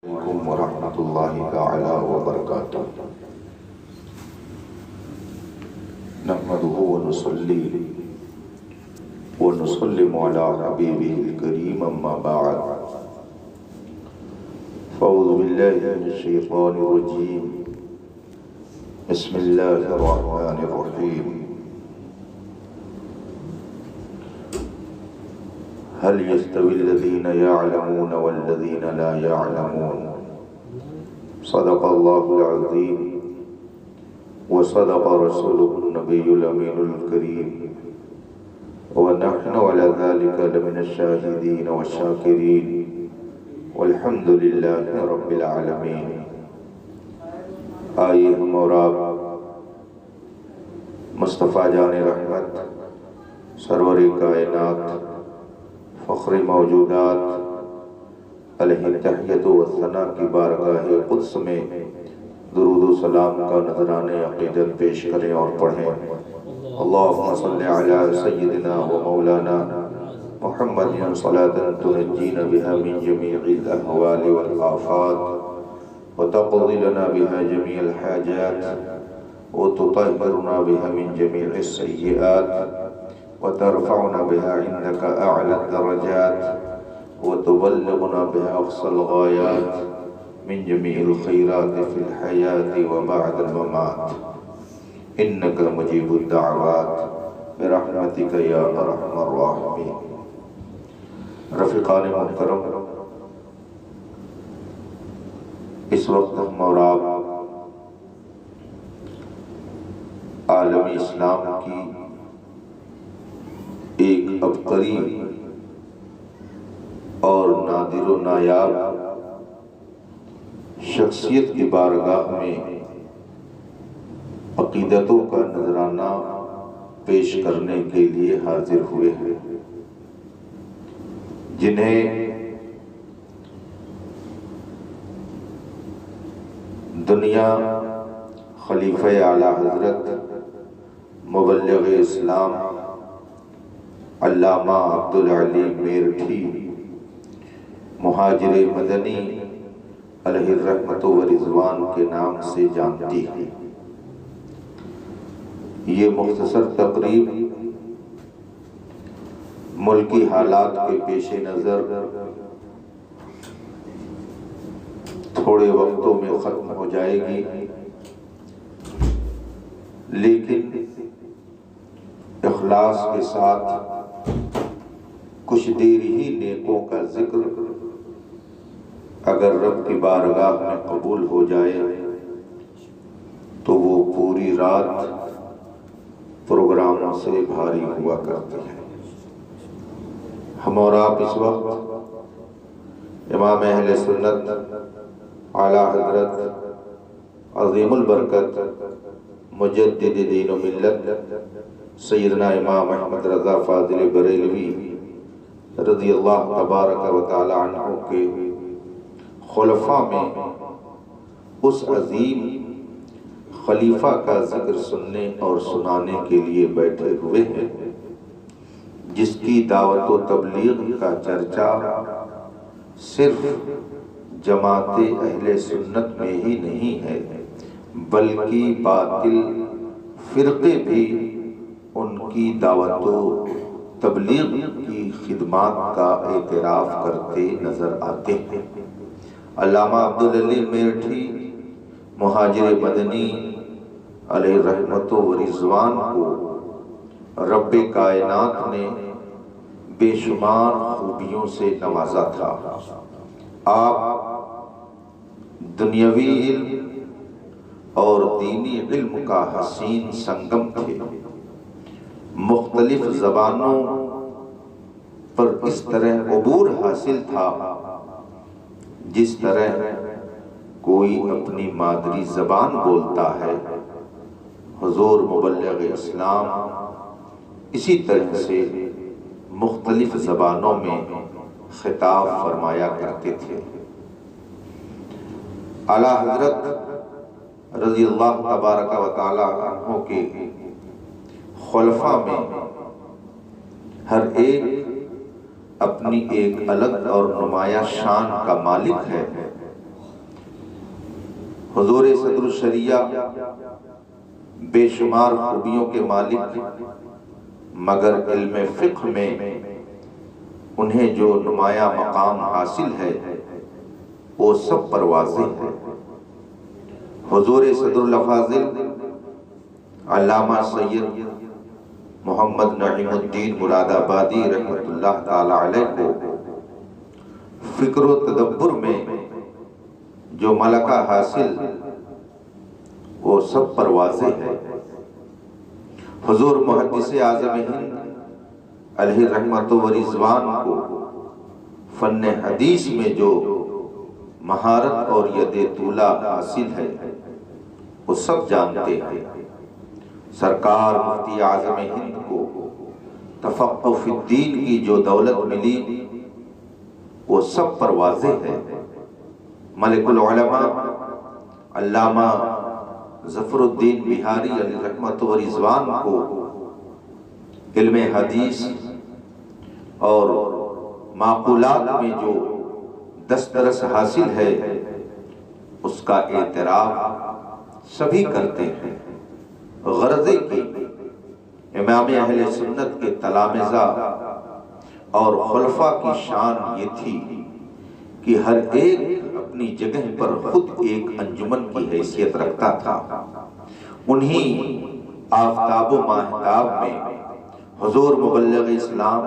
علیکم ورحمۃ اللہ تعالی وبرکاتہ۔ نحمده ونصلی ونسلم علی حبیبہ الکریم، اما بعد فاعوذ باللہ من الشیطان الرجیم، بسم اللہ الرحمن الرحیم۔ هل يستوي الذين يعلمون والذين لا يعلمون؟ صدق الله العظيم وصدق رسوله النبي الأمين الكريم، ونحن على ذلك لمن الشاهدين والشاكرين، والحمد لله رب العالمين۔ آئیے ہم اور آپ مصطفیٰ جان رحمت، سرور کائنات، فخر موجودات علیہ تحیت و ثنا کی بارگاہ قدس میں درود و سلام کا نذرانِ عقیدت پیش کریں اور پڑھیں۔ اللہم صلی علی سیدنا و مولانا محمد صلاة تنجینا بها من جمیع الاحوال والآفات وتقضی لنا بها جمیع الحاجات وتطہرنا بها من جمیع السیئات وترفعنا بها عندك أعلى الدرجات وتبلغنا بها أقصى الغايات من جميع الخيرات في الحياة وبعد الممات، إنك مجيب الدعوات برحمتك يا أرحم الراحمين۔ رفیقان محترم، اس وقت ہم اور آپ عالم اسلام کی ایک عبقری اور نادر و نایاب شخصیت کی بارگاہ میں عقیدتوں کا نذرانہ پیش کرنے کے لیے حاضر ہوئے ہیں، جنہیں دنیا خلیفہ اعلیٰ حضرت مبلغ اسلام علامہ عبدالعلی میرٹھی مہاجر مدنی علیہ الرحمت و رضوان کے نام سے جانتی ہے۔ یہ مختصر تقریب ملکی حالات کے پیش نظر تھوڑے وقتوں میں ختم ہو جائے گی، لیکن اخلاص کے ساتھ کچھ دیر ہی نیکوں کا ذکر اگر رب کی بارگاہ میں قبول ہو جائے تو وہ پوری رات پروگراموں سے بھاری ہوا کرتے ہیں۔ ہم اور آپ اس وقت امام اہل سنت اعلیٰ حضرت عظیم البرکت مجدد دین و ملت سیدنا امام احمد رضا فاضل بریلوی رضی اللہ تبارک و تعالی عنہ کے خلفاء میں اس عظیم خلیفہ کا ذکر سننے اور سنانے کے لیے بیٹھے ہوئے ہیں، جس کی دعوت و تبلیغ کا چرچا صرف جماعت اہل سنت میں ہی نہیں ہے، بلکہ باطل فرقے بھی ان کی دعوت و تبلیغ کی خدمات کا اعتراف کرتے نظر آتے ہیں۔ علامہ عبدالعلی میرٹھی مہاجر مدنی علیہ رحمت و رضوان کو رب کائنات نے بے شمار خوبیوں سے نوازا تھا۔ آپ دنیاوی علم اور دینی علم کا حسین سنگم تھے۔ مختلف زبانوں پر اس طرح عبور حاصل تھا جس طرح کوئی اپنی مادری زبان بولتا ہے۔ حضور مبلغ اسلام اسی طرح سے مختلف زبانوں میں خطاب فرمایا کرتے تھے۔ اعلیٰ حضرت رضی اللہ تبارک و تعالی عنہ کے خلفاء میں ہر ایک اپنی ایک الگ اور نمایاں شان کا مالک ہے۔ حضور صدر الشریعہ بے شمار خوبیوں کے مالک، مگر علم فقہ میں انہیں جو نمایاں مقام حاصل ہے وہ سب پر واضح ہے۔ حضور صدر الافاضل علامہ سید محمد نعیم الدین مراد آبادی رحمۃ اللہ تعالی علیہ کو فکر و تدبر میں جو ملکہ حاصل وہ سب پر واضح ہے۔ حضور محدث اعظم ہند علیہ رحمت و رضوان کو فن حدیث میں جو مہارت اور ید طولہ حاصل ہے وہ سب جانتے ہیں۔ سرکار مفتی اعظم ہند کو تفقہ فی الدین کی جو دولت ملی وہ سب پر واضح ہے۔ ملک العلماء علامہ ظفر الدین بہاری علیہ رحمت و رضوان کو علم حدیث اور معقولات میں جو دسترس حاصل ہے اس کا اعتراف سبھی کرتے ہیں۔ غرض کہ امام اہل سنت کے تلامذہ اور خلفاء کی شان یہ تھی کہ ہر ایک اپنی جگہ پر خود ایک انجمن کی حیثیت رکھتا تھا۔ انہی آفتاب و ماہتاب میں حضور مبلغ اسلام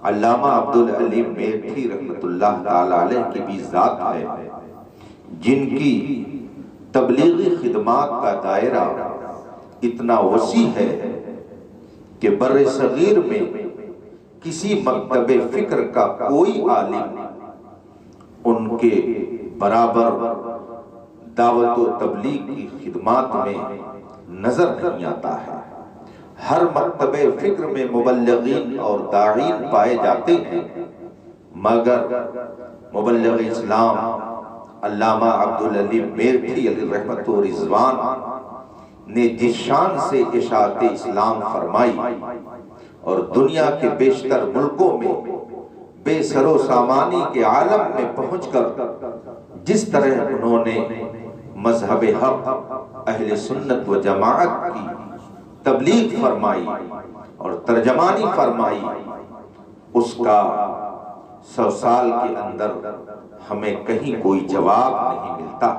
علامہ عبدالعلیم میرٹھی رحمۃ اللہ تعالی علیہ کی بھی ذات ہے، جن کی تبلیغی خدمات کا دائرہ اتنا وسیع ہے کہ بر صغیر میں کسی مکتب فکر کا کوئی عالم ان کے برابر دعوت و تبلیغ کی خدمات میں نظر نہیں آتا ہے۔ ہر مکتب فکر میں مبلغین اور داعین پائے جاتے ہیں، مگر مبلغ اسلام علامہ عبدالعلیم میرٹھی علیہ رحمت و رضوان نے جس شان سے اشاعت اسلام فرمائی اور دنیا کے بیشتر ملکوں میں بے سر و سامانی کے عالم میں پہنچ کر جس طرح انہوں نے مذہب حق اہل سنت و جماعت کی تبلیغ فرمائی اور ترجمانی فرمائی، اس کا 100 سال کے اندر ہمیں کہیں کوئی جواب نہیں ملتا۔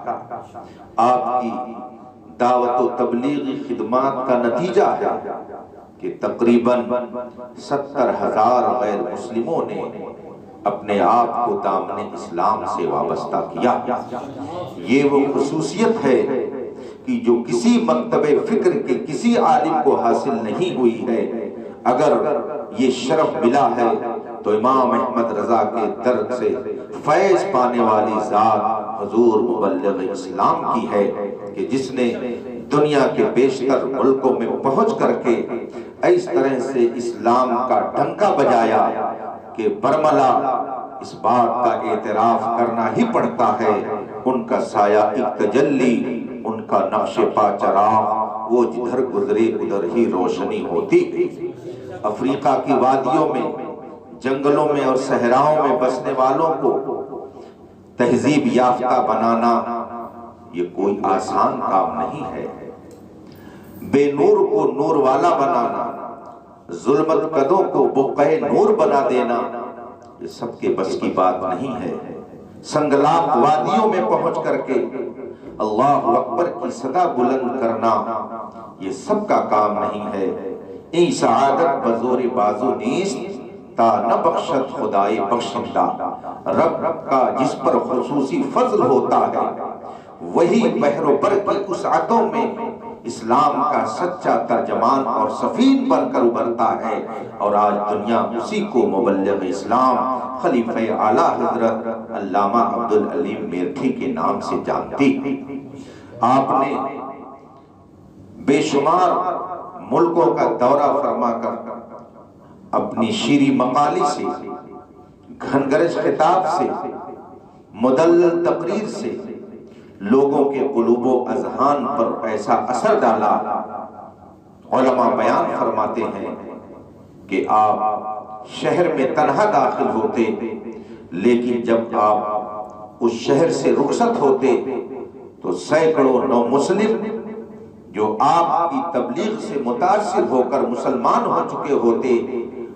آپ کی دعوت و تبلیغی خدمات کا نتیجہ ہے کہ تقریباً 70,000 غیر مسلموں نے اپنے آپ کو دامن اسلام سے وابستہ کیا۔ یہ وہ خصوصیت ہے کہ جو کسی مکتب فکر کے کسی عالم کو حاصل نہیں ہوئی ہے۔ اگر یہ شرف ملا ہے تو امام احمد رضا کے در سے فیض پانے والی ذات حضور مبلغ اسلام کی ہے کہ جس نے دنیا کے بیشتر ملکوں میں پہنچ کر کے اس طرح سے اسلام کا ڈنکا بجایا کہ برملا اس بات کا اعتراف کرنا ہی پڑتا ہے، ان کا سایہ ایک تجلی، ان کا نقش پا چراغ وہ جدھر گزرے ادھر ہی روشنی ہوتی۔ افریقہ کی وادیوں میں، جنگلوں میں اور صحراؤں میں بسنے والوں کو تہذیب یافتہ بنانا یہ کوئی آسان کام نہیں ہے۔ بے نور کو نور والا بنانا، ظلمت کدوں کو بقعہ نور بنا دینا یہ سب کے بس کی بات نہیں ہے۔ سنگلاخ وادیوں میں پہنچ کر کے اللہ اکبر کی صدا بلند کرنا یہ سب کا کام نہیں ہے۔ این سعادت بزور بازو نیست تا نہ بخشت خدائے بخشندہ، رب کا جس پر خصوصی فضل ہوتا ہے وہی بحر و بر کی وسعتوں میں اسلام کا سچا ترجمان اور سفیر بن کر ابھرتا ہے، اور آج دنیا اسی کو مبلغ اسلام خلیفہ اعلیٰ حضرت علامہ عبدالعلیم میرٹھی کے نام سے جانتی۔ آپ نے بے شمار ملکوں کا دورہ فرما کر اپنی شیریں مقالی سے، گھنگرج خطاب سے، مدلل تقریر سے لوگوں کے قلوب و اذہان پر ایسا اثر ڈالا۔ علماء بیان فرماتے ہیں کہ آپ شہر میں تنہا داخل ہوتے، لیکن جب آپ اس شہر سے رخصت ہوتے تو سینکڑوں نو مسلم جو آپ کی تبلیغ سے متاثر ہو کر مسلمان ہو چکے ہوتے،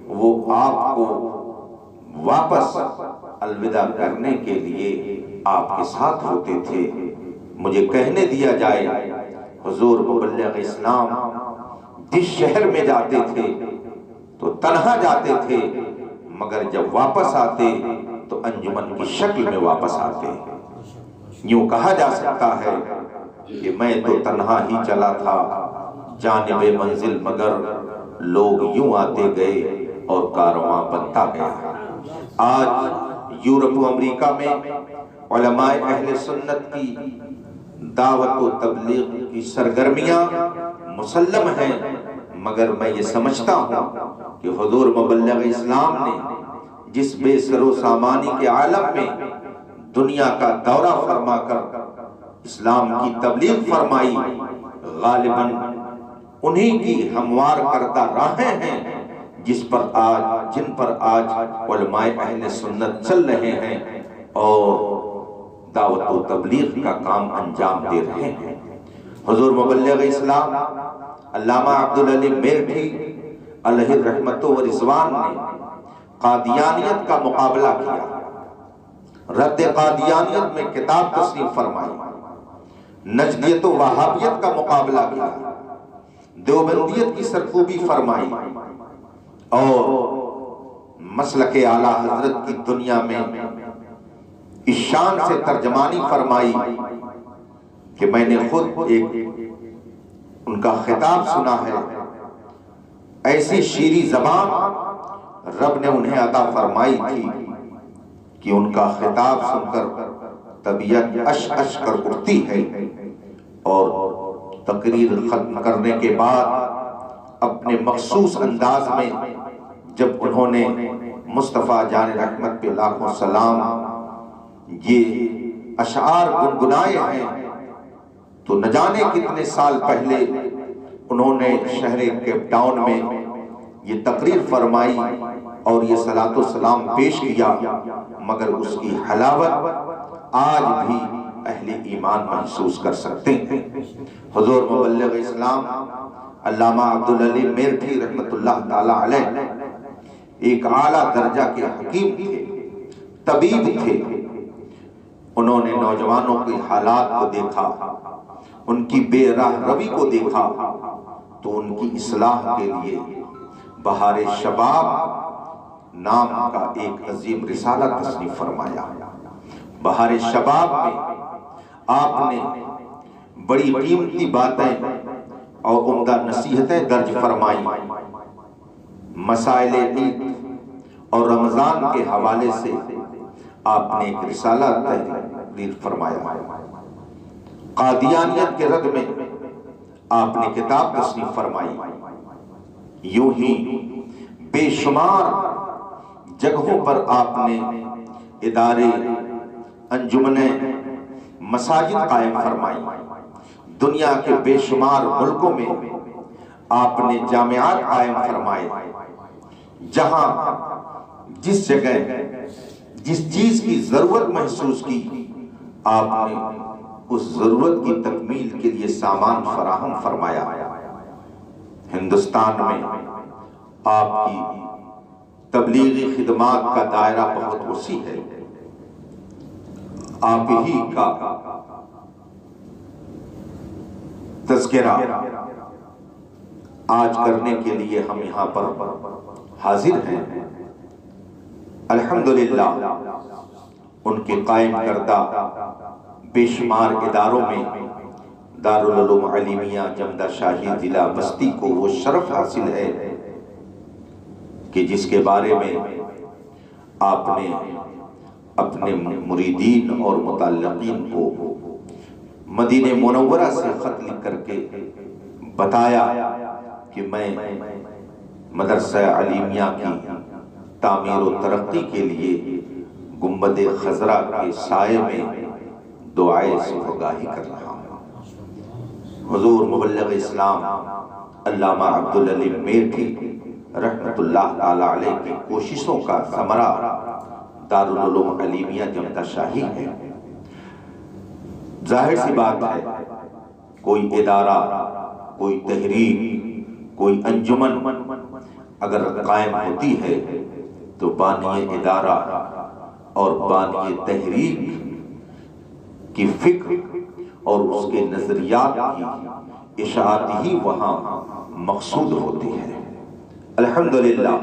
وہ آپ کو واپس الوداع کرنے کے لیے آپ کے ساتھ ہوتے تھے۔ مجھے کہنے دیا جائے، حضور مبلغ اسلام جس شہر میں جاتے تھے تو تنہا جاتے تھے، مگر جب واپس آتے تو انجمن کی شکل میں واپس آتے۔ یوں کہا جا سکتا ہے کہ میں تو تنہا ہی چلا تھا جانب منزل، مگر لوگ یوں آتے گئے اور کارواں بنتا گیا۔ آج یورپ و امریکہ میں علماء اہل سنت کی دعوت و تبلیغ کی سرگرمیاں مسلم ہیں، مگر میں یہ سمجھتا ہوں کہ حضور مبلغ اسلام نے جس بے سر و سامانی کے عالم میں دنیا کا دورہ فرما کر اسلام کی تبلیغ فرمائی، غالباً انہی کی ہموار کردہ راہیں ہیں جن پر آج علماء اہل سنت چل رہے ہیں اور دعوت و تبلیغ کا کام انجام دے رہے ہیں۔ حضور مبلغ اسلام علامہ عبدالعلیم میرٹھی علیہ رحمت و رضوان نے قادیانیت کا مقابلہ کیا، رد قادیانیت میں کتاب تصنیف فرمائی، نجدیت و وہابیت کا مقابلہ کیا، دیوبندیت کی سرکوبی فرمائی، اور مسلک اعلیٰ حضرت کی دنیا میں اس شان سے ترجمانی فرمائی کہ میں نے خود ایک ان کا خطاب سنا ہے۔ ایسی شیریں زبان رب نے انہیں عطا فرمائی تھی کہ ان کا خطاب سن کر طبیعت اش اش کر اٹھتی ہے، اور تقریر ختم کرنے کے بعد اپنے مخصوص انداز میں جب انہوں نے مصطفیٰ جان رحمت پہ لاکھوں سلام یہ اشعار گنگنائے ہیں، تو نہ جانے کتنے سال پہلے انہوں نے شہر کیپ ٹاؤن میں یہ تقریر فرمائی اور یہ صلاۃ و سلام پیش کیا، مگر اس کی حلاوت آج بھی اہل ایمان محسوس کر سکتے ہیں۔ حضور مبلغ اسلام علامہ عبدالعلیم میرٹھی رحمت اللہ تعالی علیہ ایک اعلیٰ درجہ کے حکیم تھے، طبیب تھے۔ انہوں نے نوجوانوں کے حالات کو دیکھا، ان کی بے راہ روی کو دیکھا، تو ان کی اصلاح کے لیے بہار شباب نام کا ایک عظیم رسالہ تصنیف فرمایا۔ بہار شباب میں آپ نے بڑی قیمتی باتیں اور عمدہ نصیحتیں درج فرمائی۔ مسائل عید اور رمضان کے حوالے سے آپ نے ایک رسالہ تحریر فرمایا۔ قادیانیت کے رد میں آپ نے کتاب تصنیف فرمائی۔ یوں ہی بے شمار جگہوں پر آپ نے ادارے، انجمنیں، مساجد قائم فرمائی۔ دنیا کے بے شمار ملکوں میں آپ نے جامعات قائم فرمائے، جہاں جس جگہ جس چیز کی ضرورت محسوس کی، آپ نے اس ضرورت کی تکمیل کے لیے سامان فراہم فرمایا۔ ہندوستان میں آپ کی تبلیغی خدمات کا دائرہ بہت وسیع ہے۔ آپ ہی کا تذکرہ آج کرنے کے لیے ہم یہاں پر حاضر ہیں۔ الحمدللہ ان کے قائم کردہ بے شمار اداروں میں دارالعلوم علیمیہ جمدہ شاہی ضلع بستی کو وہ شرف حاصل ہے کہ جس کے بارے میں آپ نے اپنے مریدین اور متعلقین کو مدینہ منورہ سے خط لکھ کر کے بتایا کہ میں مدرسہ علیمیہ کی تعمیر و ترقی کے لیے گنبد خضرا کے سائے میں دعائے صبحگاہی کر رہا ہوں۔ حضور مبلغ اسلام علامہ عبدالعلیم میرٹھی رحمت اللہ تعالی علیہ کی کوششوں کا ثمرہ دارالعلوم علیمیہ جمدہ شاہی ہے۔ ظاہر سی بات ہے کوئی ادارہ، کوئی تحریک، کوئی انجمن اگر قائم ہوتی ہے تو بانی ادارہ اور بانی تحریک کی فکر اور اس کے نظریات کی اشاعت ہی وہاں مقصود ہوتی ہے۔ الحمدللہ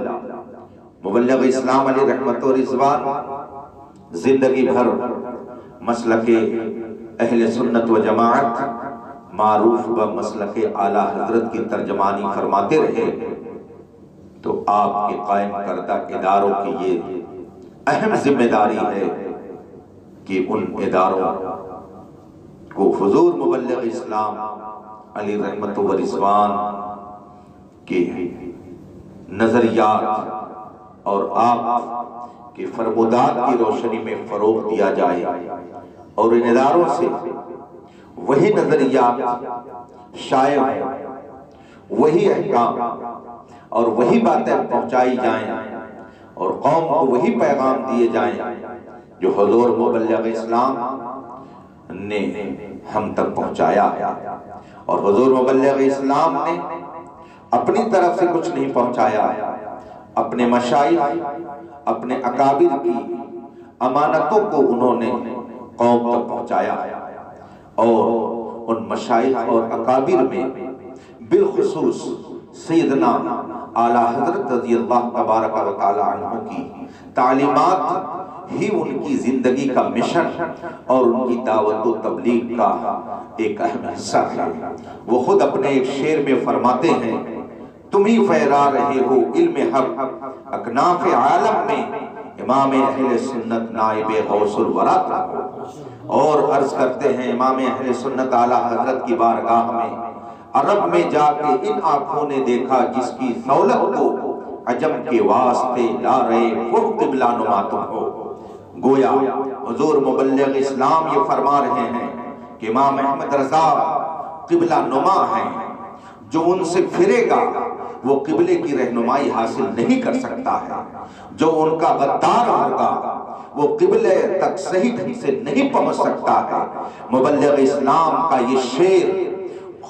مبلغ اسلام علیہ رحمت و رضوان زندگی بھر مسلک اہل سنت و جماعت معروف مسلک اعلیٰ حضرت کی ترجمانی فرماتے رہے، تو آپ کے قائم کردہ اداروں کی یہ اہم ذمہ داری ہے کہ ان اداروں کو حضور مبلغ اسلام علیہ رحمت و رضوان کے نظریات اور آپ کے فرمودات کی روشنی میں فروغ دیا جائے، اور ان اداروں سے وہی نظریات شائع ہوں، وہی احکام اور وہی باتیں پہنچائی جائیں، اور قوم کو وہی پیغام دیے جائیں جو حضور مبلغ اسلام نے ہم تک پہنچایا ہے۔ اور حضور مبلغ اسلام نے اپنی طرف سے کچھ نہیں پہنچایا، اپنے مشائخ، اپنے اکابر کی امانتوں کو انہوں نے قوم تک پہنچایا، اور ان مشائخ اور اکابر میں بالخصوص سیدنا اعلیٰ حضرت رضی اللہ تبارک و تعالی عنہ کی تعلیمات ہی ان کی زندگی کا مشن اور ان کی دعوت و تبلیغ کا ایک اہم حصہ ہے۔ وہ خود اپنے ایک شعر میں فرماتے ہیں، تم ہی پھیلا رہے ہو علم حق اکناف عالم میں، امام اہل سنت نائب غوث الورا ہو۔ اور عرض کرتے ہیں امام اہل سنت اعلیٰ حضرت کی بارگاہ میں، عرب میں جا کے ان آنکھوں نے دیکھا جس کی سہولت کو عجم کے واسطے لا رہے وہ قبلہ نما تم ہو۔ گویا حضور مبلغ اسلام یہ فرما رہے ہیں کہ امام احمد رضا قبلہ نما ہیں، جو ان سے پھرے گا وہ قبلے کی رہنمائی حاصل نہیں کر سکتا ہے، جو ان کا غدار ہوگا وہ قبلے تک صحیح ڈھنگ سے نہیں پہنچ سکتا ہے۔ مبلغ اسلام کا یہ شعر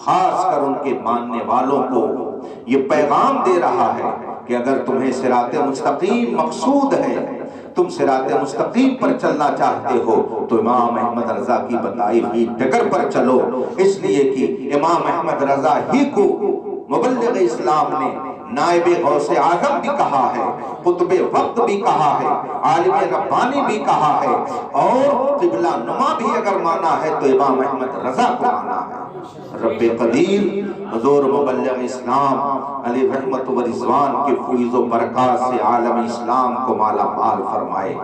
خاص کر ان کے ماننے والوں کو یہ پیغام دے رہا ہے کہ اگر تمہیں صراط مستقیم مقصود ہے، تم صراط مستقیم پر چلنا چاہتے ہو تو امام احمد رضا کی بتائی ہوئی ڈگر پر چلو، اس لیے کہ امام احمد رضا ہی کو مبلغ اسلام نے نائب غوث اعظم بھی کہا ہے، قطب وقت بھی کہا ہے، عالم ربانی بھی کہا ہے، اور قبلہ نما بھی اگر مانا ہے تو امام احمد رضا کو مانا ہے۔ رب قدیر حضور مبلغ اسلام علیہ رحمت و رضوان کے فیض و برکات سے عالم اسلام کو مالا مال فرمائے،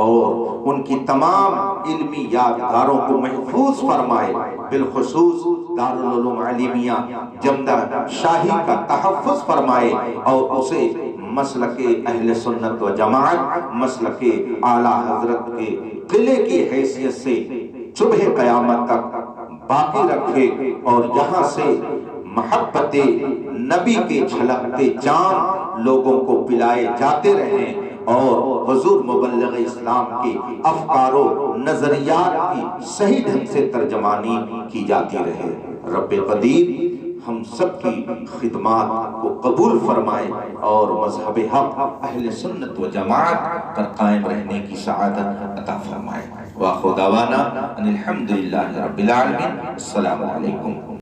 اور ان کی تمام علمی یادگاروں کو محفوظ فرمائے، بالخصوص دارالعلوم علیمیہ جمدہ شاہی کا تحفظ فرمائے، اور اسے مسلک اہل سنت و جماعت، مسلک اعلیٰ حضرت کے قلعے کی حیثیت سے صبح قیامت تک باقی رکھے، اور یہاں سے محبت نبی کے جھلکتے چاند لوگوں کو پلائے جاتے رہیں، اور حضور مبلغ اسلام کے افکار و نظریات کی صحیح ڈھنگ سے ترجمانی کی جاتی رہے۔ رب قدیر ہم سب کی خدمات کو قبول فرمائے، اور مذہب حق اہل سنت و جماعت پر قائم رہنے کی سعادت عطا فرمائے۔ وآخر دعوانا ان الحمدللہ رب العالمین۔ السلام علیکم۔